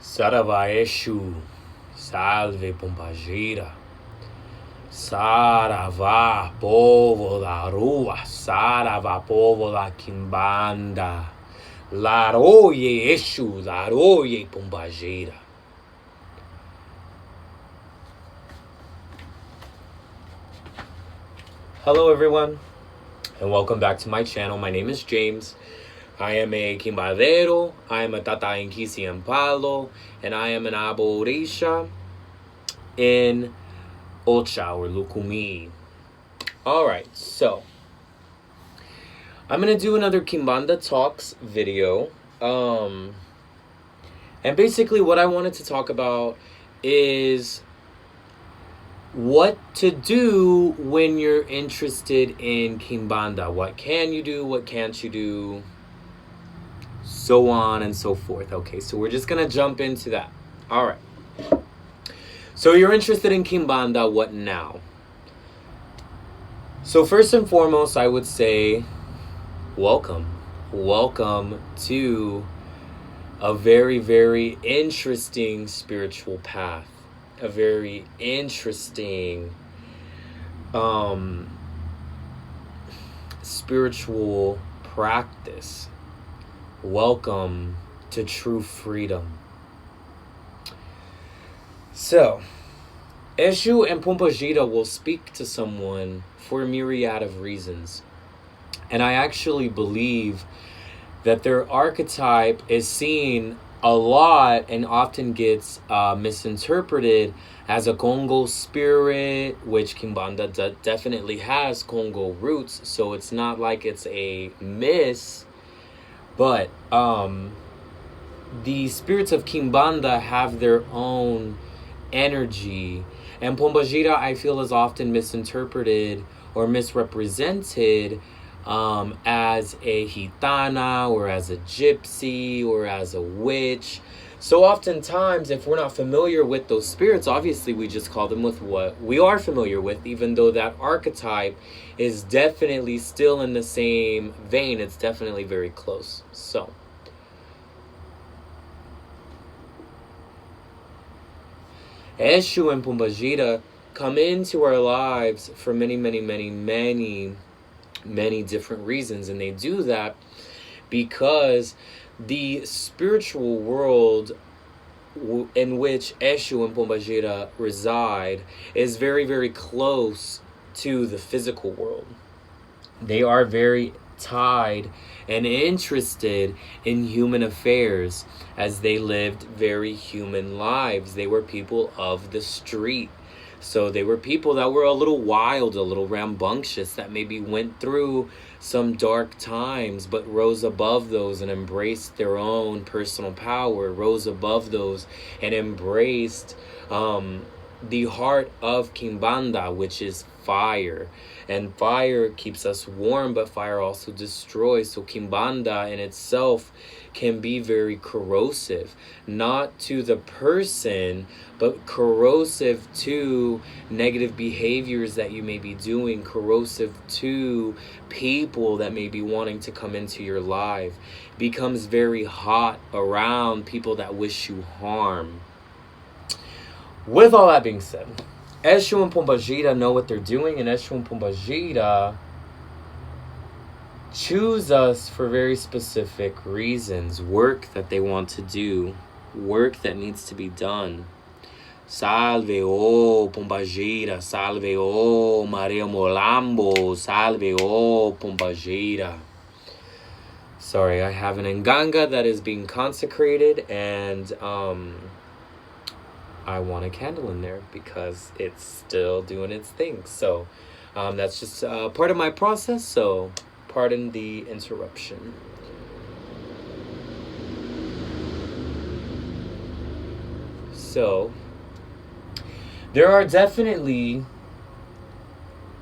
Saravá Exu, salve Pomba Gira. Saravá, povo da rua, saravá, povo da Quimbanda. Laroye Exu, laroye Pomba Gira. Hello everyone, and welcome back to my channel. My name is James. I am a Quimbadero, I am a Tata Inkisi Palo, and I am an Abo Orisha in Ocha or Lukumi. Alright, so I'm going to do another Quimbanda Talks video. And basically what I wanted to talk about is what to do when you're interested in Quimbanda. What can you do? What can't you do? So on and so forth. Okay, so we're just going to jump into that. All right. So you're interested in Quimbanda, what now? So first and foremost, I would say welcome. Welcome to a very, very interesting spiritual path. A very interesting spiritual practice. Welcome to true freedom. So, Exu and Pomba Gira will speak to someone for a myriad of reasons. And I actually believe that their archetype is seen a lot and often gets misinterpreted as a Congo spirit, which Quimbanda definitely has Congo roots. So it's not like it's a miss. But the spirits of Quimbanda have their own energy. And Pomba Gira, I feel, is often misinterpreted or misrepresented as a gitana or as a gypsy or as a witch. So oftentimes, if we're not familiar with those spirits, obviously we just call them with what we are familiar with, even though that archetype is definitely still in the same vein. It's definitely very close. So Exu and Pomba Gira come into our lives for many different reasons, and they do that because the spiritual world in which Exu and Pomba Gira reside is very, very close to the physical world. They are very tied and interested in human affairs as they lived very human lives. They were people of the street. So they were people that were a little wild, a little rambunctious, that maybe went through some dark times, but rose above those and embraced their own personal power, rose above those and embraced the heart of Quimbanda, which is fire. And fire keeps us warm, but fire also destroys. So Quimbanda in itself can be very corrosive, not to the person, but corrosive to negative behaviors that you may be doing, corrosive to people that may be wanting to come into your life. Becomes very hot around people that wish you harm. With all that being said, Exu and Pomba Gira know what they're doing, and Exu and Pomba Gira choose us for very specific reasons. Work that they want to do, work that needs to be done. Salve, oh, Pomba Gira, salve, oh, Maria Molambo, salve, oh, Pomba Gira. Sorry, I have an nganga that is being consecrated, and I want a candle in there because it's still doing its thing. So that's just part of my process, so pardon the interruption. So there are definitely,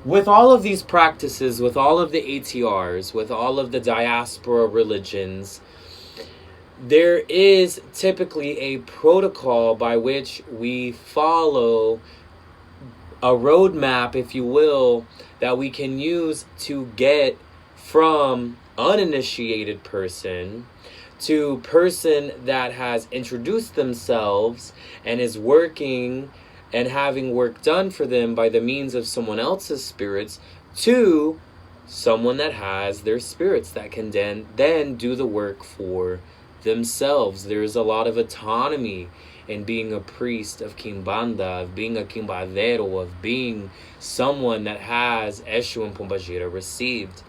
with all of these practices, with all of the ATRs, with all of the diaspora religions, there is typically a protocol by which we follow, a roadmap, if you will, that we can use to get from uninitiated person to person that has introduced themselves and is working and having work done for them by the means of someone else's spirits, to someone that has their spirits that can then do the work for themselves. There's a lot of autonomy in being a priest of Quimbanda, of being a Quimbadero, of being someone that has Exu and Pomba Gira received.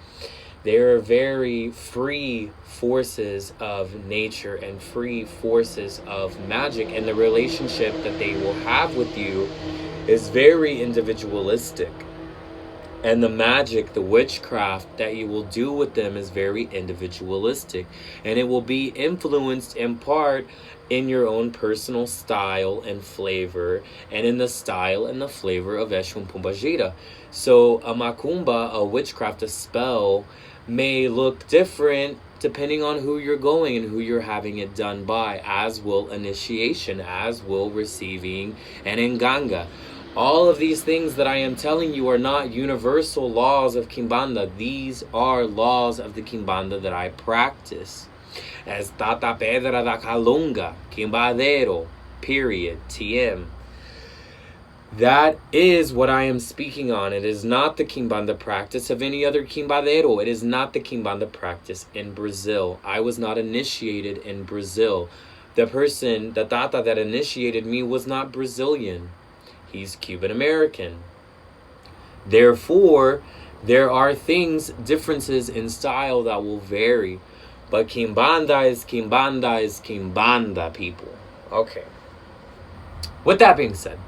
They are very free forces of nature and free forces of magic, and the relationship that they will have with you is very individualistic. And the magic, the witchcraft that you will do with them is very individualistic. And it will be influenced in part in your own personal style and flavor, and in the style and the flavor of Exu and Pomba Gira. So a macumba, a witchcraft, a spell, may look different depending on who you're going and who you're having it done by, as will initiation, as will receiving an enganga. All of these things that I am telling you are not universal laws of Quimbanda. These are laws of the Quimbanda that I practice. As Tata Pedra da Calunga, Quimbadero, period, TM. That is what I am speaking on. It is not the Quimbanda practice of any other Quimbadero. It is not the Quimbanda practice in Brazil. I was not initiated in Brazil. The person, the Tata that initiated me, was not Brazilian. He's Cuban American. Therefore, there are differences in style that will vary. But Quimbanda is Quimbanda, people. Okay. With that being said,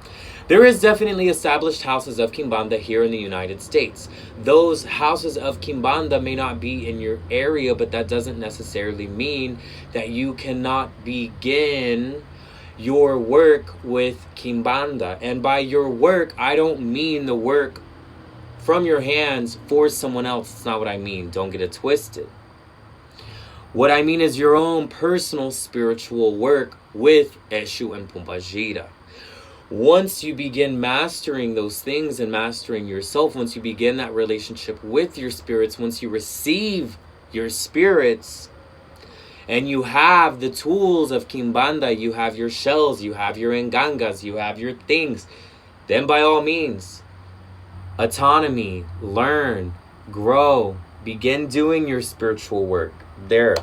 there is definitely established houses of Quimbanda here in the United States. Those houses of Quimbanda may not be in your area, but that doesn't necessarily mean that you cannot begin your work with Quimbanda. And by your work, I don't mean the work from your hands for someone else. That's not what I mean. Don't get it twisted. What I mean is your own personal spiritual work with Exu and Pomba Gira. Once you begin mastering those things and mastering yourself, once you begin that relationship with your spirits, once you receive your spirits, and you have the tools of Quimbanda, you have your shells, you have your engangas, you have your things, then by all means, autonomy, learn, grow, begin doing your spiritual work. There,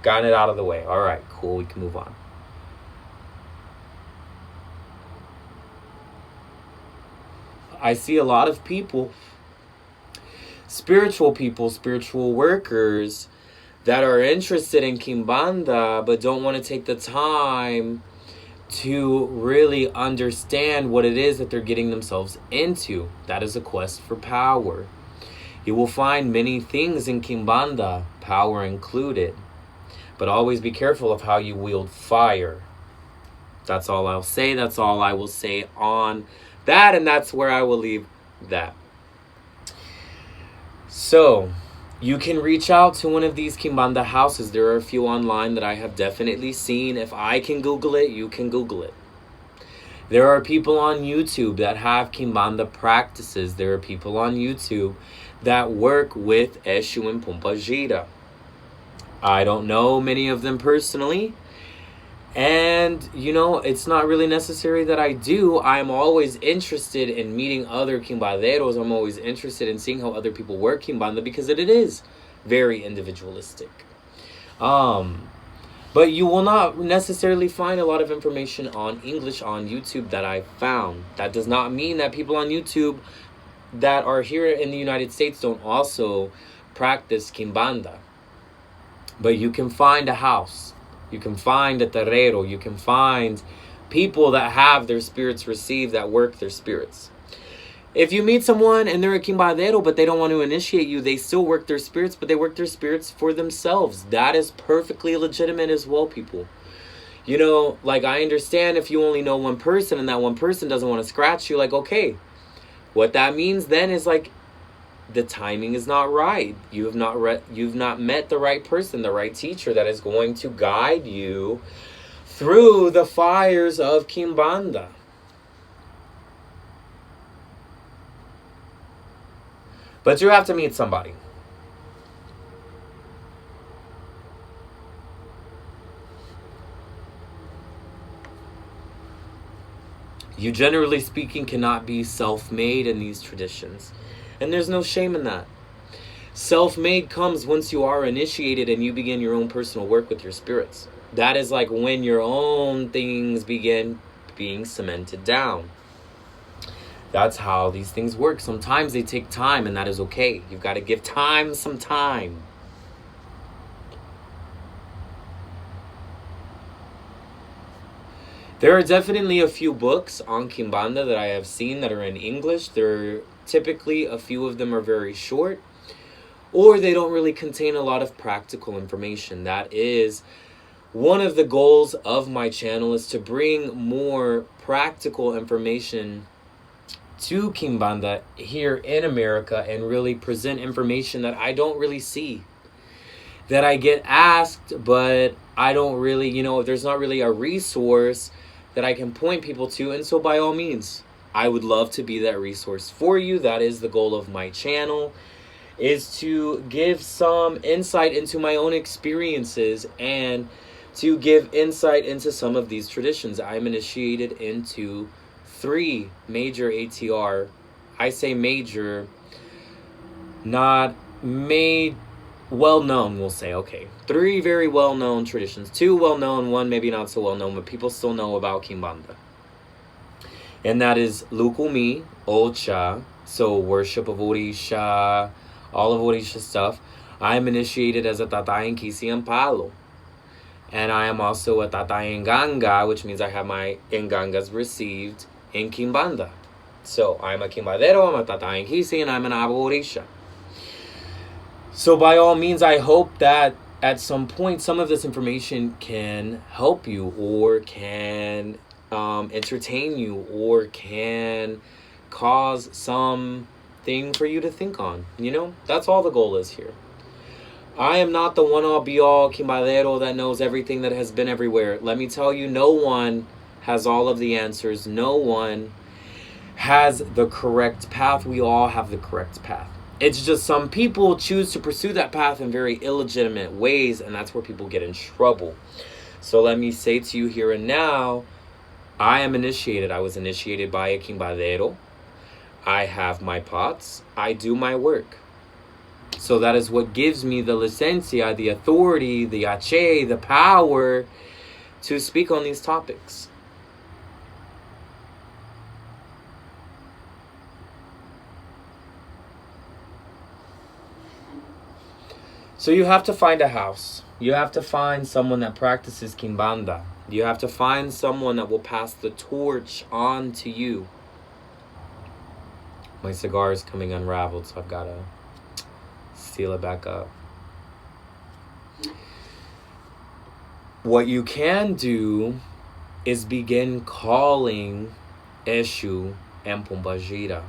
gotten it out of the way. All right, cool, we can move on. I see a lot of people, spiritual workers, that are interested in Quimbanda but don't want to take the time to really understand what it is that they're getting themselves into. That is a quest for power. You will find many things in Quimbanda, power included, but always be careful of how you wield fire. That's all I'll say. That's all I will say on that, and that's where I will leave that. So, you can reach out to one of these Quimbanda houses. There are a few online that I have definitely seen. If I can Google it, you can Google it. There are people on YouTube that have Quimbanda practices. There are people on YouTube that work with Exu and Pomba Gira. I don't know many of them personally. And, it's not really necessary that I do. I'm always interested in meeting other Quimbaderos. I'm always interested in seeing how other people work Quimbanda, because it is very individualistic. But you will not necessarily find a lot of information on English on YouTube that I've found. That does not mean that people on YouTube that are here in the United States don't also practice Quimbanda. But you can find a house. You can find a terrero. You can find people that have their spirits received, that work their spirits. If you meet someone and they're a Quimbadero, but they don't want to initiate you, they still work their spirits, but they work their spirits for themselves. That is perfectly legitimate as well, people. I understand if you only know one person and that one person doesn't want to scratch you, okay. What that means then is the timing is not right. You've not met the right person, the right teacher that is going to guide you through the fires of Quimbanda. But you have to meet somebody. You, generally speaking, cannot be self-made in these traditions. And there's no shame in that. Self-made comes once you are initiated and you begin your own personal work with your spirits. That is like when your own things begin being cemented down. That's how these things work. Sometimes they take time, and that is okay. You've got to give time some time. There are definitely a few books on Quimbanda that I have seen that are in English. Typically, a few of them are very short, or they don't really contain a lot of practical information. That is one of the goals of my channel, is to bring more practical information to Quimbanda here in America and really present information that I don't really see. That I get asked, but I don't really, there's not really a resource that I can point people to. And so by all means, I would love to be that resource for you. That is the goal of my channel, is to give some insight into my own experiences and to give insight into some of these traditions. I'm initiated into 3 major ATR. I say major, not made, well-known, we'll say. Okay, 3 very well-known traditions. 2 well-known, 1 maybe not so well-known, but people still know about Quimbanda. And that is Lukumi, Ocha, so worship of Orisha, all of Orisha stuff. I'm initiated as a Tatay in Kisi and Palo. And I am also a Tatay in Ganga, which means I have my Ngangas received in Quimbanda. So I'm a Quimbadero, I'm a Tatay in Kisi, and I'm an Abo Orisha. So by all means, I hope that at some point some of this information can help you, or can entertain you, or can cause something for you to think on. That's all the goal is here. I am not the one-all be-all Quimbadero that knows everything, that has been everywhere. Let me tell you, no one has all of the answers. No one has the correct path. We all have the correct path. It's just some people choose to pursue that path in very illegitimate ways, and that's where people get in trouble. So let me say to you here and now, I am initiated. I was initiated by a Quimbadero. I have my pots. I do my work. So that is what gives me the licencia, the authority, the ache, the power to speak on these topics. So you have to find a house. You have to find someone that practices Quimbanda. You have to find someone that will pass the torch on to you. My cigar is coming unraveled, so I've got to seal it back up. What you can do is begin calling Exu and Pomba Gira.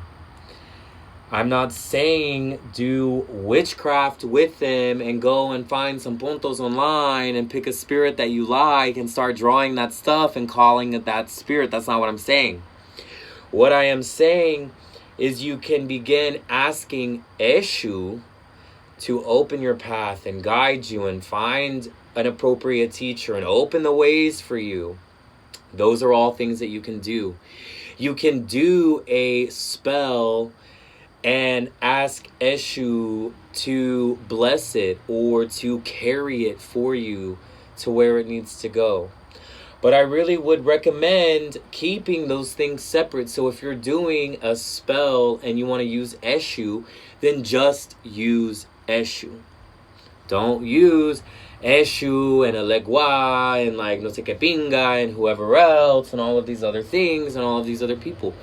I'm not saying do witchcraft with them and go and find some puntos online and pick a spirit that you like and start drawing that stuff and calling it that spirit. That's not what I'm saying. What I am saying is you can begin asking Exu to open your path and guide you and find an appropriate teacher and open the ways for you. Those are all things that you can do. You can do a spell and ask Exu to bless it or to carry it for you to where it needs to go. But I really would recommend keeping those things separate. So if you're doing a spell and you want to use Exu, then just use Exu. Don't use Exu and Alegua and like no sé qué pinga and whoever else and all of these other things and all of these other people.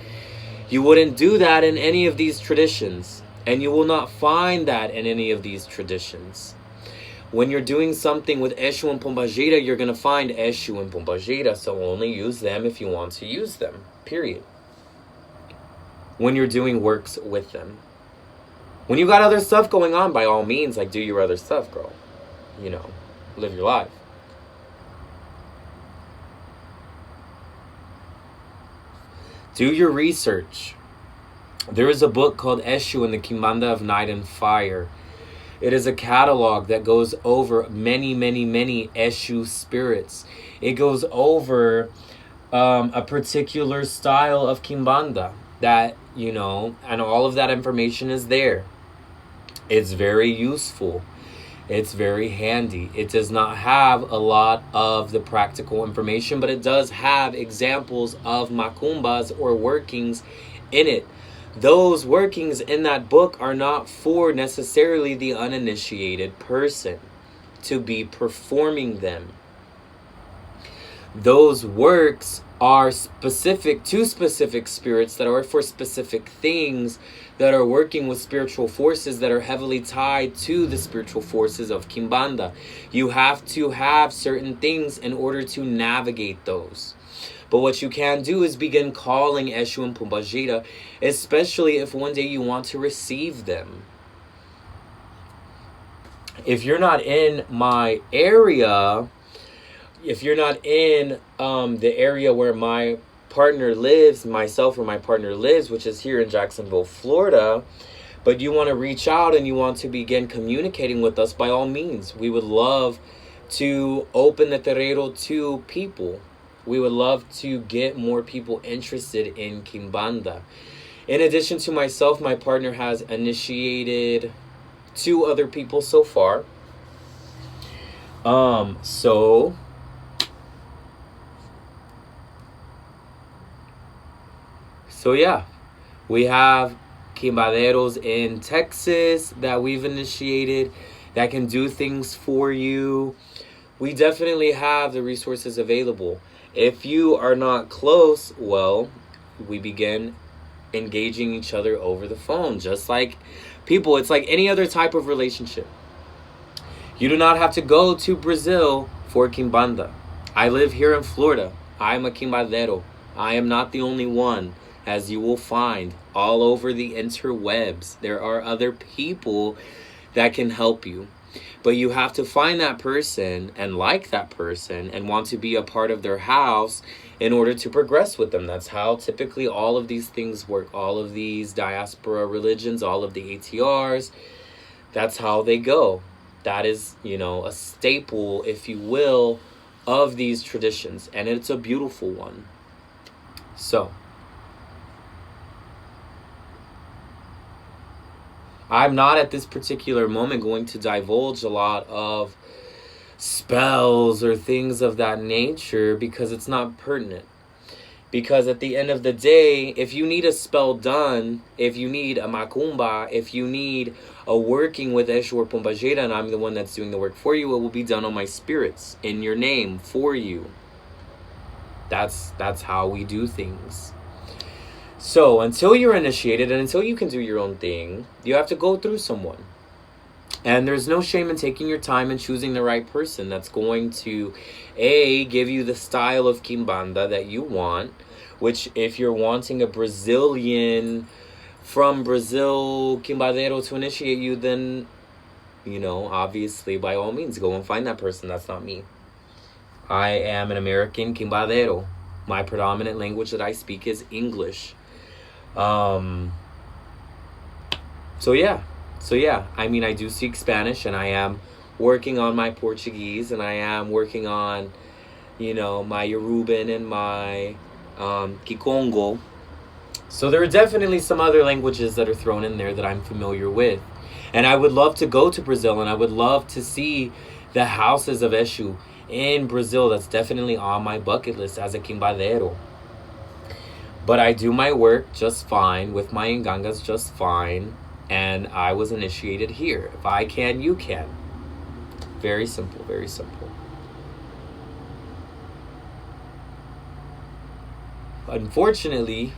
You wouldn't do that in any of these traditions, and you will not find that in any of these traditions. When you're doing something with Exu and Pomba Gira, you're going to find Exu and Pomba Gira, so only use them if you want to use them, period. When you're doing works with them. When you got other stuff going on, by all means, like do your other stuff, girl. Live your life. Do your research. There is a book called Exu and the Quimbanda of Night and Fire. It is a catalog that goes over many, many, many Exu spirits. It goes over a particular style of Quimbanda that, and all of that information is there. It's very useful. It's very handy. It does not have a lot of the practical information, but it does have examples of macumbas or workings in it. Those workings in that book are not for necessarily the uninitiated person to be performing them. Those works are specific to specific spirits that are for specific things that are working with spiritual forces that are heavily tied to the spiritual forces of Quimbanda. You have to have certain things in order to navigate those. But what you can do is begin calling Exu and Pomba Gira, especially if one day you want to receive them. If you're not in my area, if you're not in the area where my partner lives, myself or my partner lives, which is here in Jacksonville, Florida, but you want to reach out and you want to begin communicating with us, by all means, we would love to open the terreiro to people. We would love to get more people interested in Quimbanda. In addition to myself, my partner has initiated 2 other people so far. So yeah, we have Quimbaderos in Texas that we've initiated that can do things for you. We definitely have the resources available. If you are not close, well, we begin engaging each other over the phone, just like people. It's like any other type of relationship. You do not have to go to Brazil for Quimbanda. I live here in Florida. I am a Quimbadero. I am not the only one, as you will find all over the interwebs. There are other people that can help you. But you have to find that person and like that person and want to be a part of their house in order to progress with them. That's how typically all of these things work. All of these diaspora religions, all of the ATRs, that's how they go. That is, a staple, if you will, of these traditions. And it's a beautiful one. So, I'm not at this particular moment going to divulge a lot of spells or things of that nature because it's not pertinent. Because at the end of the day, if you need a spell done, if you need a macumba, if you need a working with Exu or Pomba Gira, and I'm the one that's doing the work for you, it will be done on my spirits, in your name, for you. That's how we do things. So, until you're initiated and until you can do your own thing, you have to go through someone. And there's no shame in taking your time and choosing the right person that's going to, give you the style of Quimbanda that you want, which if you're wanting a Brazilian from Brazil Quimbadero to initiate you, then, obviously, by all means, go and find that person. That's not me. I am an American Quimbadero. My predominant language that I speak is English. So yeah, I mean, I do speak Spanish, and I am working on my Portuguese, and I am working on, my Yoruban and my Kikongo. So there are definitely some other languages that are thrown in there that I'm familiar with. And I would love to go to Brazil, and I would love to see the houses of Exu in Brazil. That's definitely on my bucket list as a Quimbadero. But I do my work just fine, with my Ngangas just fine, and I was initiated here. If I can, you can. Very simple, very simple. Unfortunately,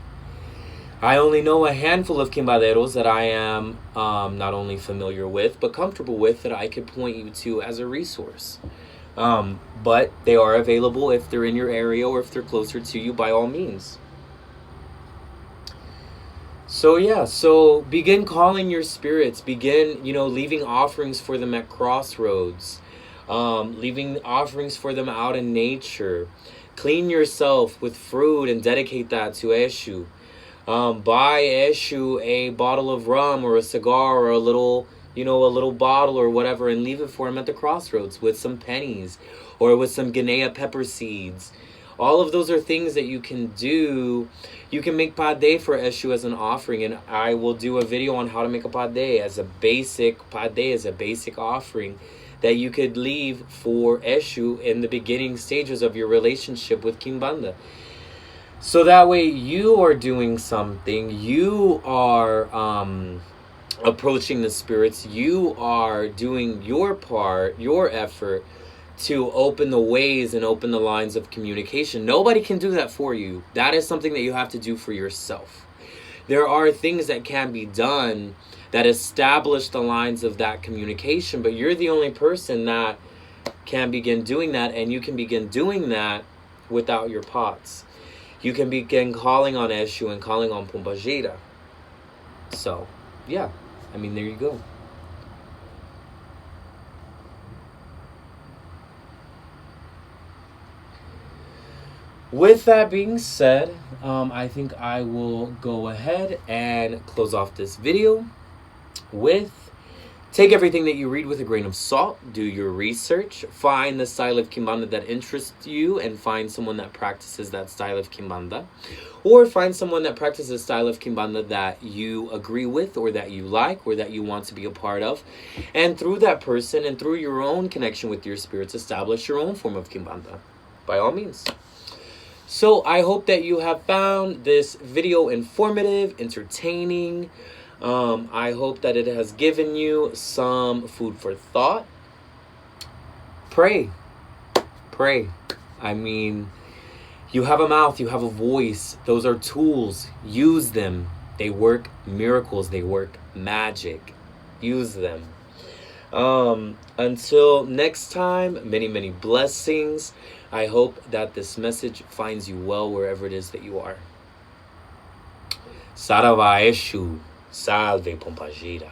I only know a handful of Quimbaderos that I am not only familiar with, but comfortable with, that I could point you to as a resource. But they are available if they're in your area or if they're closer to you, by all means. So yeah, so begin calling your spirits. Begin, leaving offerings for them at crossroads. Leaving offerings for them out in nature. Clean yourself with fruit and dedicate that to Exu. Buy Exu a bottle of rum or a cigar or a little bottle or whatever, and leave it for him at the crossroads with some pennies or with some guinea pepper seeds All of those are things that you can do. You can make pade for Eshu as an offering, and I will do a video on how to make a pade as a basic offering that you could leave for Eshu in the beginning stages of your relationship with Quimbanda. So that way you are doing something, you are approaching the spirits, you are doing your part, your effort to open the ways and open the lines of communication. Nobody can do that for you. That is something that you have to do for yourself. There are things that can be done that establish the lines of that communication, but you're the only person that can begin doing that, and you can begin doing that without your pots. You can begin calling on Exu and calling on Pomba Gira. So, yeah. I mean, there you go. With that being said, I think I will go ahead and close off this video with: take everything that you read with a grain of salt. Do your research. Find the style of Quimbanda that interests you and find someone that practices that style of Quimbanda. Or find someone that practices a style of Quimbanda that you agree with or that you like or that you want to be a part of. And through that person and through your own connection with your spirits, establish your own form of Quimbanda. By all means. So I hope that you have found this video informative, entertaining. I hope that it has given you some food for thought. Pray. Pray. I mean, you have a mouth, you have a voice. Those are tools. Use them. They work miracles. They work magic. Use them. Until next time, many, many blessings. I hope that this message finds you well wherever it is that you are. Sarava Exu. Salve Pomba Gira.